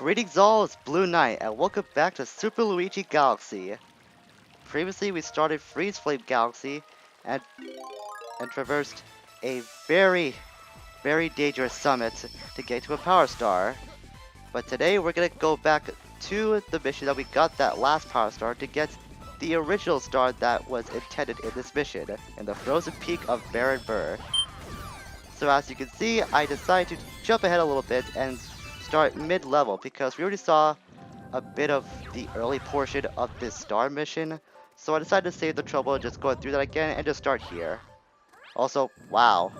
Greetings all, it's Blue Knight, and welcome back to Super Luigi Galaxy. Previously, we started Freezeflame Galaxy, and traversed a very dangerous summit to get to a Power Star. But today, we're gonna go back to the mission that we got that last Power Star to get the original star that was intended in this mission, in the frozen peak of Baron Burr. So as you can see, I decided to jump ahead a little bit and start mid-level because we already saw a bit of the early portion of this star mission. So I decided to save the trouble of just going through that again and just start here. Also, wow,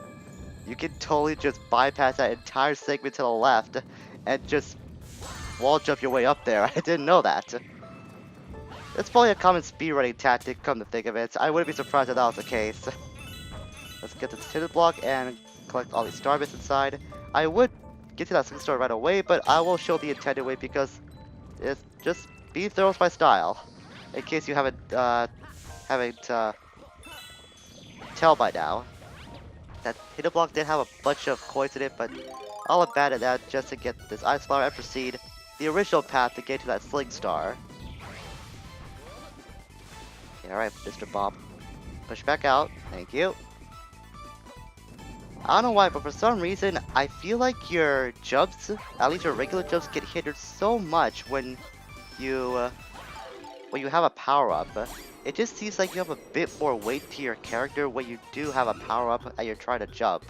you can totally just bypass that entire segment to the left and just wall jump your way up there. I didn't know that. It's probably a common speedrunning tactic, come to think of it. I wouldn't be surprised if that was the case. Let's get to the tinted block and collect all these star bits inside. I would get to that 6 star right away, but I will show the intended way because it's just be thorough with my style. In case you haven't tell by now. That hidden block did have a bunch of coins in it, but I'll abandon that just to get this ice flower and proceed the original path to get to that sling star. Okay, alright, Mr. Bob. Push back out. Thank you. I don't know why, but for some reason, I feel like your jumps, at least your regular jumps, get hindered so much when you have a power-up. It just seems like you have a bit more weight to your character when you do have a power-up and you're trying to jump.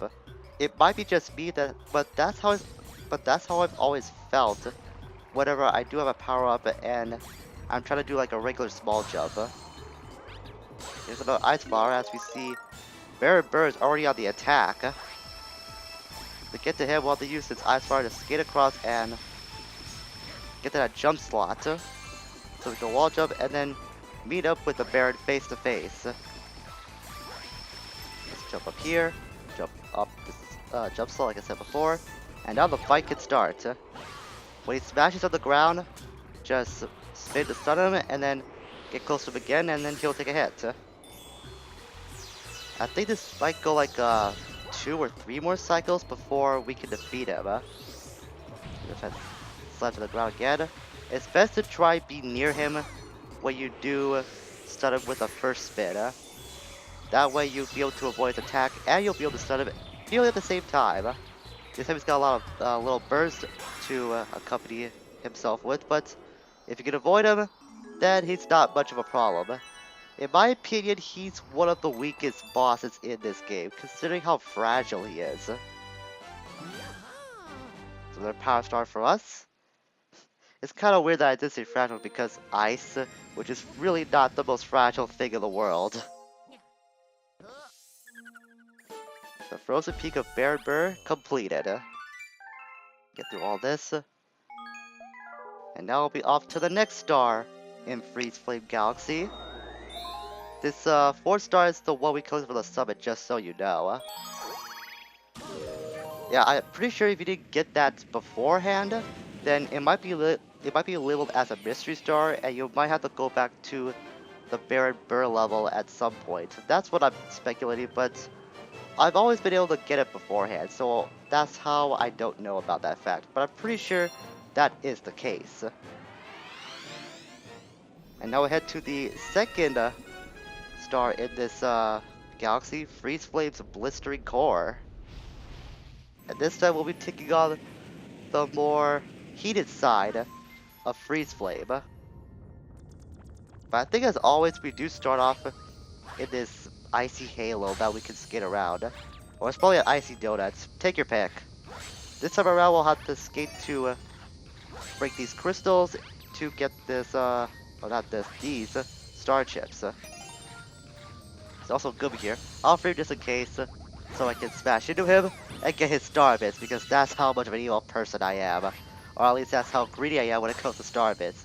It might be just me, but that's how I've always felt whenever I do have a power-up and I'm trying to do like a regular small jump. Here's another ice flower as we see Baron Burr is already on the attack. To get to him, we'll have to use this ice flower to skate across and get to that jump slot. So we can wall jump and then meet up with the Baron face to face. Let's jump up here, jump up this jump slot like I said before, and now the fight can start. When he smashes on the ground, just spin to stun him and then get close to him again and then he'll take a hit. I think this might go like 2 or 3 more cycles before we can defeat him. Just try to slap to the ground again. It's best to try be near him when you do stun him with a first spin. That way you'll be able to avoid his attack and you'll be able to stun him nearly at the same time. This time he's got a lot of little birds to accompany himself with, but if you can avoid him, then he's not much of a problem. In my opinion, he's one of the weakest bosses in this game, considering how fragile he is. So another power star for us. It's kind of weird that I did say fragile because ice, which is really not the most fragile thing in the world. The frozen peak of Baron Burr completed. Get through all this. And now we'll be off to the next star in Freezeflame Galaxy. This 4th star is the one we collected for the summit, just so you know. Yeah, I'm pretty sure if you didn't get that beforehand, then it might be labeled as a mystery star, and you might have to go back to the Baron Burr level at some point. That's what I'm speculating, but I've always been able to get it beforehand, so that's how I don't know about that fact. But I'm pretty sure that is the case. And now we head to the second star in this galaxy, Freezeflame's blistering core. And this time we'll be taking on the more heated side of Freezeflame. But I think as always we do start off in this icy halo that we can skate around. Or it's probably an icy donut, take your pick. This time around we'll have to skate to break these crystals to get this, these star chips. It's also Gooby here. I'll free him just in case, so I can smash into him and get his star bits, because that's how much of an evil person I am. Or at least that's how greedy I am when it comes to star bits.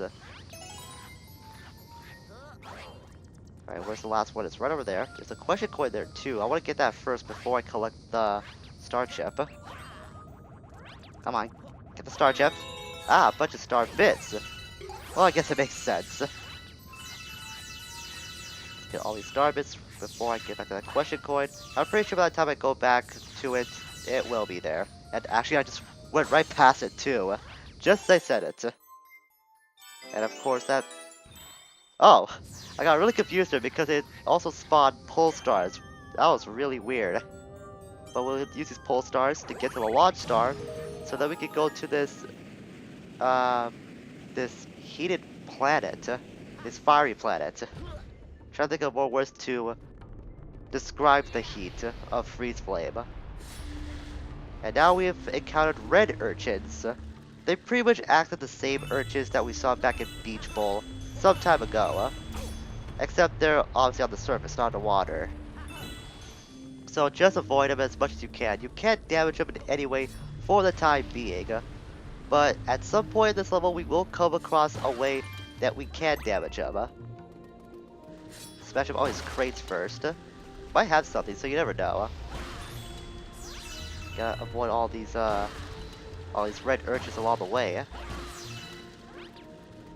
Alright, where's the last one? It's right over there. There's a question coin there too. I want to get that first before I collect the star chip. Come on, get the star chip. Ah, a bunch of star bits. Well, I guess it makes sense. Get all these star bits before I get back to that question coin. I'm pretty sure by the time I go back to it, it will be there. And actually, I just went right past it too. Just as I said it. And of course that... Oh! I got really confused there because it also spawned pole stars. That was really weird. But we'll use these pole stars to get to the launch star so that we can go to this this heated planet, this fiery planet. Trying to think of more words to describe the heat of Freezeflame. And now we have encountered red urchins. They pretty much acted the same urchins that we saw back in Beach Bowl some time ago, except they're obviously on the surface, not in the water. So just avoid them as much as you can. You can't damage them in any way for the time being, but at some point in this level we will come across a way that we can damage them. Smash up all these crates first. Might have something, so you never know. Gotta avoid all these red urchins along the way.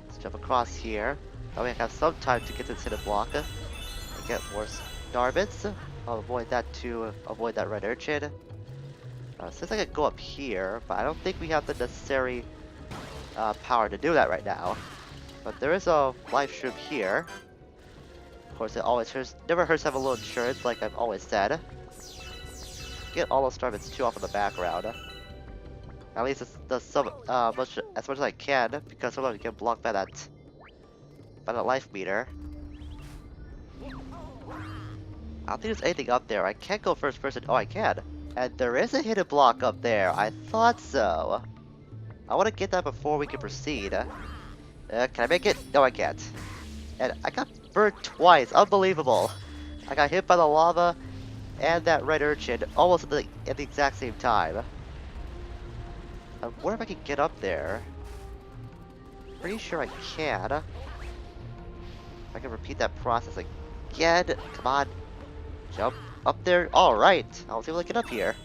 Let's jump across here. Now we have some time to get to this hidden block and get more star bits. I'll avoid that to avoid that red urchin. Since I could go up here, but I don't think we have the necessary power to do that right now. But there is a life shroom here. Of course, it always never hurts to have a little insurance, like I've always said. Get all those star bits too off in the background. At least it's does some as much as I can, because sometimes you get blocked by that life meter. I don't think there's anything up there. I can't go first person. Oh, I can. And there is a hidden block up there. I thought so. I want to get that before we can proceed. Can I make it? No, I can't. And I got burned twice. Unbelievable. I got hit by the lava and that red urchin almost at the exact same time. I wonder if I can get up there. Pretty sure I can. I can repeat that process again. Come on. Jump up there. Alright. I was able to get up here.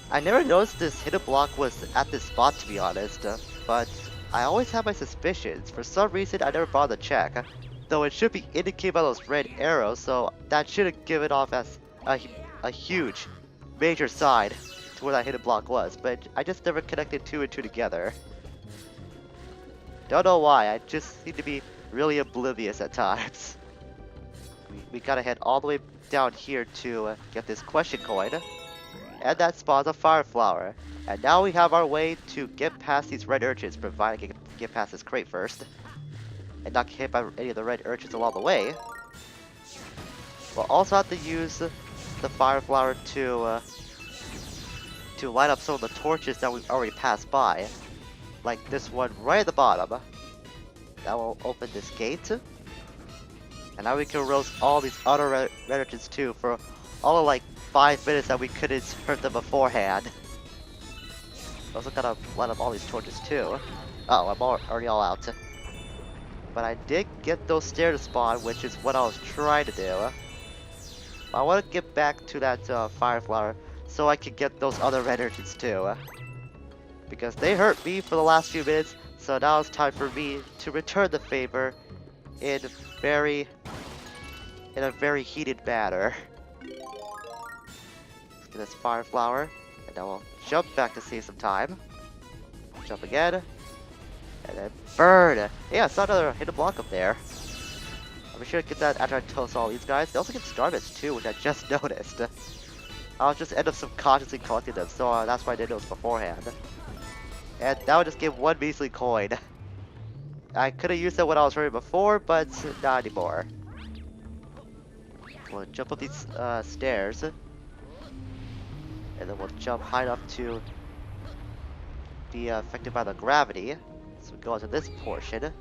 I never noticed this hidden block was at this spot, to be honest. But I always have my suspicions. For some reason, I never bothered to check. Though it should be indicated by those red arrows, so that should have given off as a huge, major sign to where that hidden block was. But I just never connected two and two together. Don't know why. I just seem to be really oblivious at times. We gotta head all the way down here to get this question coin. And that spawns a fire flower. And now we have our way to get past these red urchins, provided I can get past this crate first. And not get hit by any of the red urchins along the way. We'll also have to use the fire flower to light up some of the torches that we've already passed by. Like this one right at the bottom. That will open this gate. And now we can roast all these other red urchins too for all of like 5 minutes that we couldn't hurt them beforehand. Also gotta light up all these torches too. Oh, I'm already all out. But I did get those stairs to spawn, which is what I was trying to do. I want to get back to that fire flower so I can get those other red urchins too. Because they hurt me for the last few minutes, so now it's time for me to return the favor in a very heated manner. Let's get this fire flower, and then we'll jump back to save some time. Jump again, and then burn. Yeah, I saw another hidden block up there. I'll be sure to get that after I toast all these guys. They also get star bits too, which I just noticed. I'll just end up subconsciously collecting them, so that's why I didn't notice beforehand. And that would just give one measly coin. I could have used it when I was ready before, but not anymore. We'll jump up these stairs. And then we'll jump high enough to be affected by the gravity. So we go into this portion.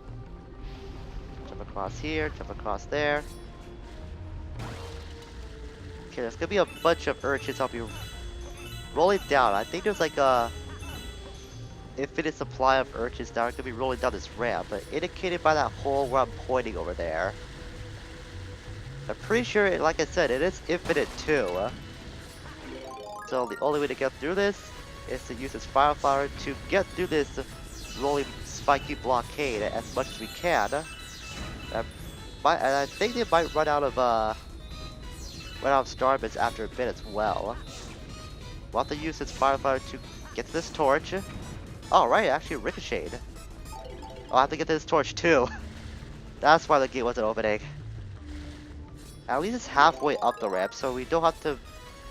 Jump across here, jump across there. Okay, there's gonna be a bunch of urchins I'll be rolling down. I think there's like a infinite supply of urchins that are gonna be rolling down this ramp, but indicated by that hole where I'm pointing over there. I'm pretty sure, like I said, it is infinite too. So the only way to get through this is to use this fire flower to get through this rolling spiky blockade as much as we can. And I think they might run out of star bits after a bit as well. We'll have to use this fire flower to get to this torch. Oh, right, it actually ricocheted. Oh, I have to get this torch too. That's why the gate wasn't opening. At least it's halfway up the ramp, so we don't have to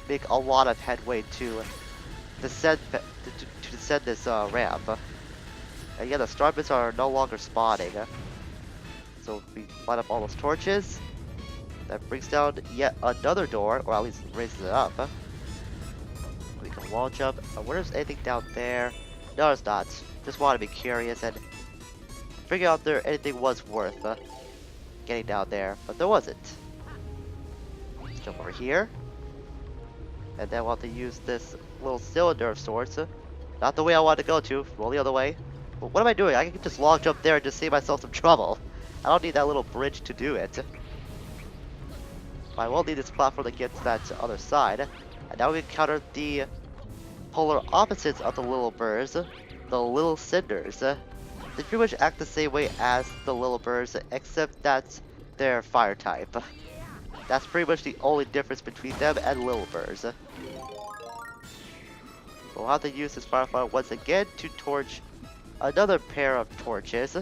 make a lot of headway to descend this ramp. And yeah, the star bits are no longer spawning. So we light up all those torches. That brings down yet another door, or at least raises it up. We can wall jump. I wonder if there's anything down there. No, there's not. Just want to be curious and figure out if there anything was worth getting down there, but there wasn't. Let's jump over here. And then we'll have to use this little cylinder of sorts. Not the way I wanted to go to, roll the other way. But what am I doing? I can just log jump there and just save myself some trouble. I don't need that little bridge to do it. But I will need this platform to get to that other side. And now we encounter the polar opposites of the little birds, the little cinders. They pretty much act the same way as the little birds, except that they're fire type. That's pretty much the only difference between them and little birds. We'll have to use this firefly once again to torch another pair of torches. We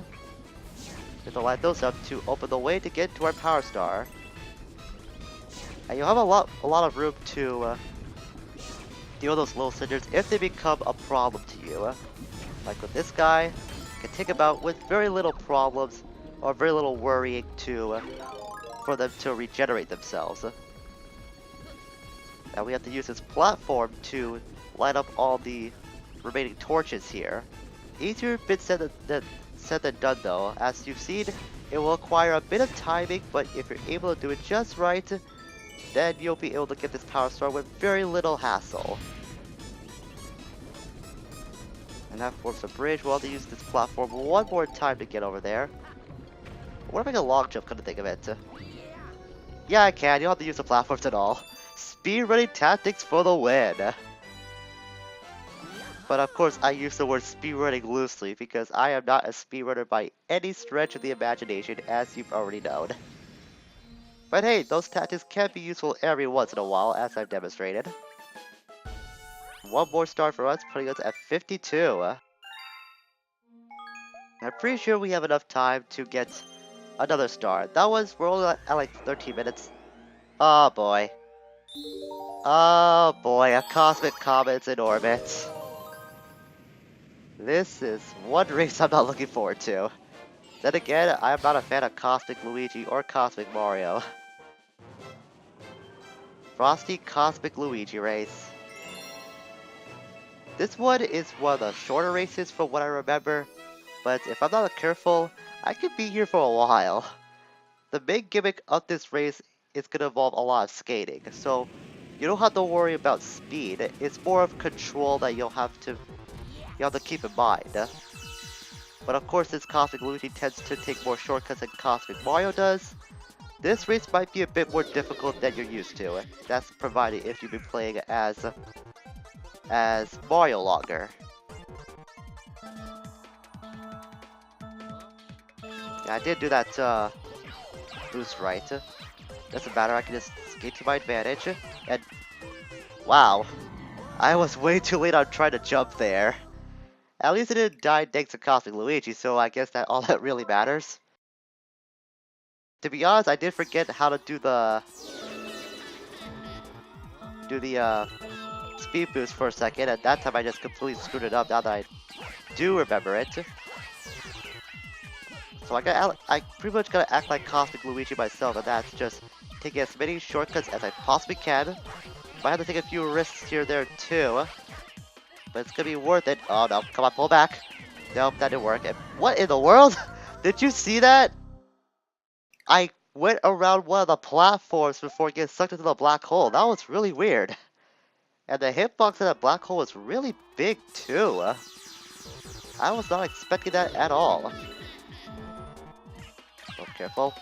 have to light those up to open the way to get to our power star. And you'll have a lot of room to deal with those little cinders if they become a problem to you. Like with this guy, you can take him out with very little problems or very little worrying for them to regenerate themselves. Now we have to use this platform to light up all the remaining torches here. Easier bit said than done though. As you've seen, it will require a bit of timing, but if you're able to do it just right, then you'll be able to get this power star with very little hassle. And that forms a bridge. We'll have to use this platform one more time to get over there. What if I can long jump, couldn't think of it. Yeah, I can. You don't have to use the platforms at all. Speedrunning tactics for the win. But of course, I use the word speedrunning loosely because I am not a speedrunner by any stretch of the imagination, as you've already known. But hey, those tactics can be useful every once in a while, as I've demonstrated. One more star for us, putting us at 52. I'm pretty sure we have enough time to get another star. We're only at like 13 minutes. Oh boy. Oh boy, a cosmic comet's in orbit. This is one race I'm not looking forward to. Then again, I'm not a fan of Cosmic Luigi or Cosmic Mario. Frosty Cosmic Luigi race. This one is one of the shorter races from what I remember, but if I'm not careful, I could be here for a while. The main gimmick of this race is going to involve a lot of skating, so you don't have to worry about speed. It's more of control that you'll have to keep in mind. But of course, since Cosmic Luigi tends to take more shortcuts than Cosmic Mario does, this race might be a bit more difficult than you're used to. That's provided if you've been playing as Mario longer. Yeah, I did do that boost right. Doesn't matter, I can just skate to my advantage. And wow, I was way too late on trying to jump there. At least it didn't die thanks to Cosmic Luigi, so I guess that all that really matters. To be honest, I did forget how to do the speed boost for a second. At that time, I just completely screwed it up. Now that I do remember it, so I pretty much gotta act like Cosmic Luigi myself, and that's just taking as many shortcuts as I possibly can. Might have to take a few risks here or there too, but it's gonna be worth it. Oh no, come on, pull back. Nope, that didn't work. And what in the world? Did you see that? I went around one of the platforms before getting sucked into the black hole. That was really weird. And the hitbox of that black hole was really big too. I was not expecting that at all. Oh, careful.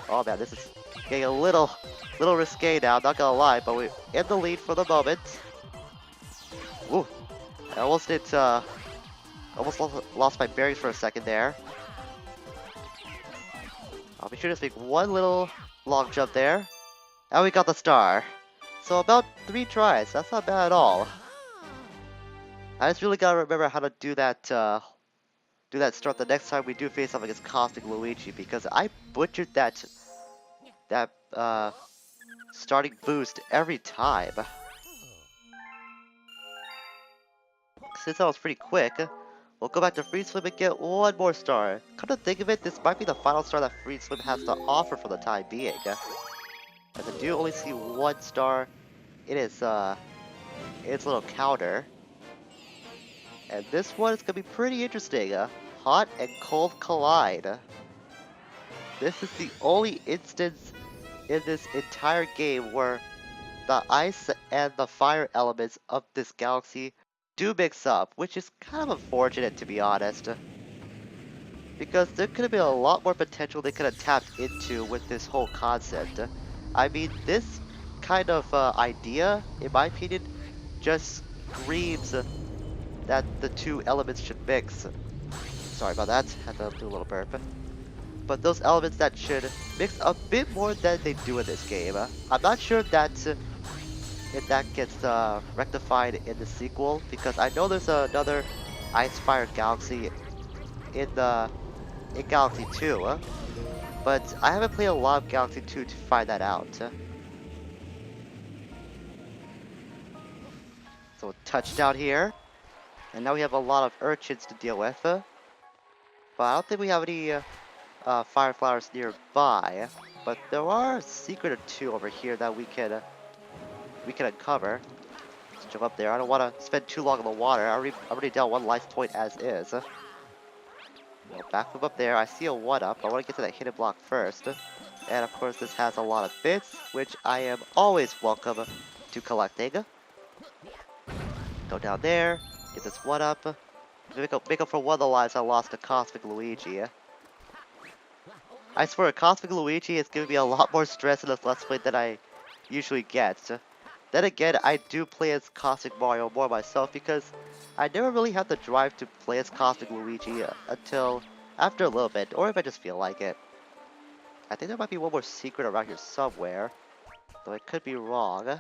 Oh man, this is getting a little risque now, not gonna lie, but we're in the lead for the moment. Ooh, I almost lost my bearings for a second there. I'll be sure to make one little long jump there. And we got the star. So about 3 tries, that's not bad at all. I just really gotta remember how to do that start the next time we do face off against Cosmic Luigi, because I butchered that starting boost every time. Since that was pretty quick, we'll go back to Freezeflame and get one more star. Come to think of it, this might be the final star that Freezeflame has to offer for the time being. As I do only see one star in its little counter. And this one is gonna be pretty interesting. Hot and cold collide. This is the only instance in this entire game where the ice and the fire elements of this galaxy do mix up, which is kind of unfortunate, to be honest. Because there could have been a lot more potential they could have tapped into with this whole concept. I mean, this kind of idea, in my opinion, just screams that the two elements should mix. Sorry about that, had to do a little burp. But those elements that should mix a bit more than they do in this game. I'm not sure if that gets rectified in the sequel, because I know there's another Ice Fire Galaxy in Galaxy 2, but I haven't played a lot of Galaxy 2 to find that out. So touchdown here, and now we have a lot of urchins to deal with, but I don't think we have any fire flowers nearby. But there are a secret or two over here that we can uncover. Let's jump up there. I don't want to spend too long in the water. I'm already down one life point as is. Backflip up there. I see a 1-up. I want to get to that hidden block first. And of course this has a lot of bits, which I am always welcome to collecting. Go down there. Get this 1-up. Make up for one of the lives I lost to Cosmic Luigi. I swear, Cosmic Luigi is giving me a lot more stress in this Let's Play than I usually get. Then again, I do play as Cosmic Mario more myself because I never really have the drive to play as Cosmic Luigi until after a little bit, or if I just feel like it. I think there might be one more secret around here somewhere, though I could be wrong.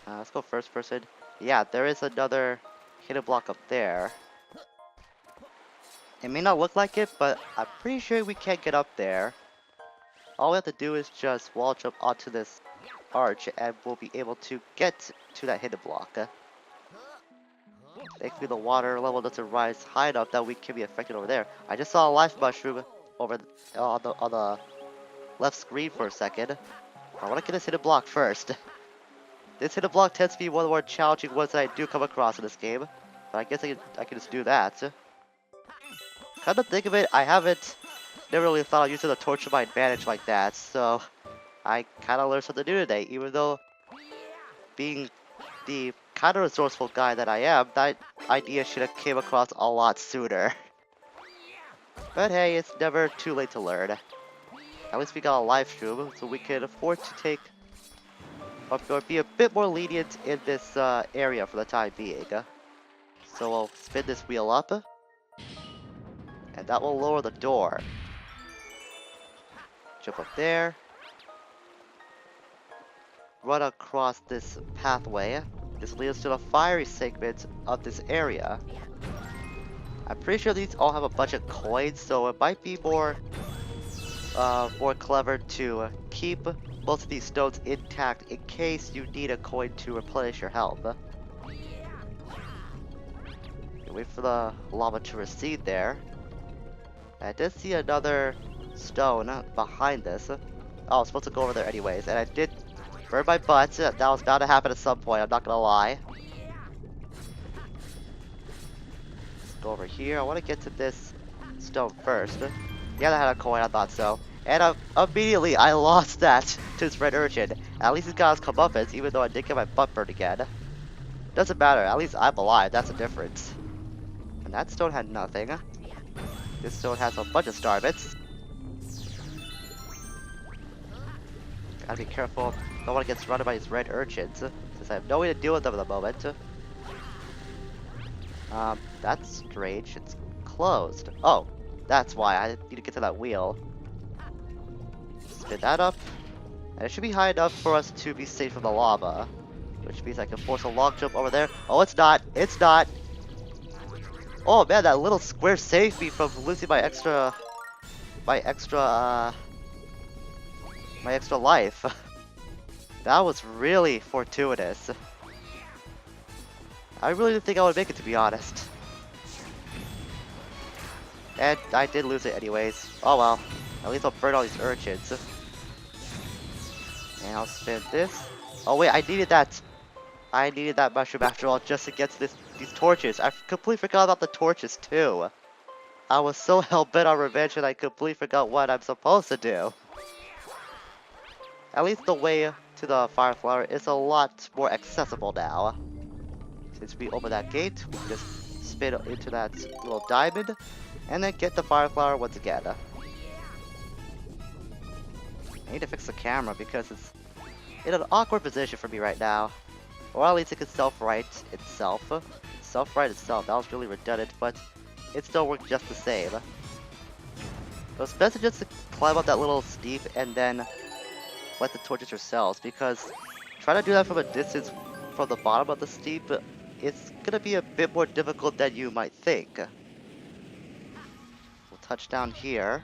Let's go first person. Yeah, there is another hidden block up there. It may not look like it, but I'm pretty sure we can't get up there. All we have to do is just wall jump onto this arch and we'll be able to get to that hidden block. Thankfully the water level doesn't rise high enough that we can be affected over there. I just saw a life mushroom over on the left screen for a second. I want to get this hidden block first. This hidden block tends to be one of the more challenging ones that I do come across in this game. But I guess I can just do that. Come to think of it, I never really thought of using the torch to my advantage like that, so I kind of learned something new today, even though being the kind of resourceful guy that I am, that idea should have came across a lot sooner. But hey, it's never too late to learn. At least we got a live stream, so we can afford to take, or be a bit more lenient in this area for the time being. So we'll spin this wheel up. And that will lower the door. Jump up there. Run across this pathway. This leads to the fiery segment of this area. I'm pretty sure these all have a bunch of coins, so it might be more clever to keep most of these stones intact in case you need a coin to replenish your health. Wait for the lava to recede there. I did see another stone behind this. Oh, I was supposed to go over there anyways, and I did burn my butt. That was bound to happen at some point, I'm not gonna lie. Let's go over here. I want to get to this stone first. Yeah, that had a coin, I thought so. And immediately I lost that to this red urchin. At least he's got his comeuppance, even though I did get my butt burned again. Doesn't matter, at least I'm alive, that's the difference. And that stone had nothing. This stone has a bunch of star bits. Gotta be careful. Don't want to get surrounded by these red urchins, since I have no way to deal with them at the moment. That's strange. It's closed. Oh, that's why. I need to get to that wheel. Spin that up. And it should be high enough for us to be safe from the lava. which means I can force a long jump over there. Oh, it's not. It's not. Oh man, that little square saved me from losing my extra, my extra, my extra life. That was really fortuitous. I really didn't think I would make it, to be honest. And I did lose it anyways. Oh well. At least I'll burn all these urchins. And I'll spin this. Oh wait, I needed that. I needed that mushroom after all just to get to these torches. I completely forgot about the torches too. I was so hell-bent on revenge and I completely forgot what I'm supposed to do. At least the way to the fire flower is a lot more accessible now. Since we open that gate, we can just spin into that little diamond and then get the fire flower once again. I need to fix the camera because it's in an awkward position for me right now. Or at least it can self-right itself. Self-right itself, that was really redundant, but it still worked just the same. It was best to just climb up that little steep and then light the torches yourselves, because trying to do that from a distance from the bottom of the steep, it's gonna be a bit more difficult than you might think. We'll touch down here.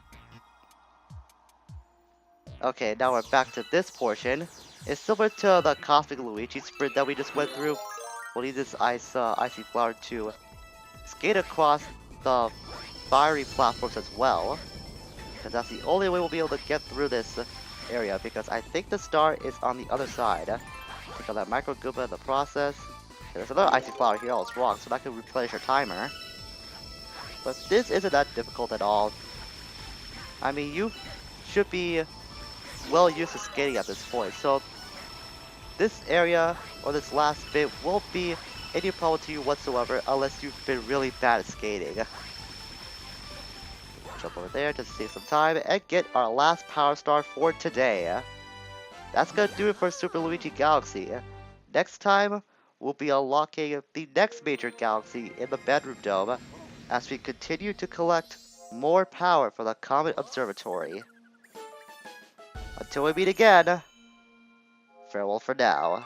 Okay, now we're back to this portion. It's similar to the Cosmic Luigi sprint that we just went through. We'll need this icy flower to skate across the fiery platforms as well, because that's the only way we'll be able to get through this area, because I think the star is on the other side. Take out that micro Goomba in the process. Okay, there's another icy flower here, I was wrong, so that can replenish our timer. But this isn't that difficult at all. I mean, you should be well used to skating at this point, so this area, or this last bit, won't be any problem to you whatsoever unless you've been really bad at skating. Jump over there to save some time and get our last power star for today. That's gonna do it for Super Luigi Galaxy. Next time, we'll be unlocking the next major galaxy in the Bedroom Dome as we continue to collect more power for the Comet Observatory. Until we meet again, farewell for now.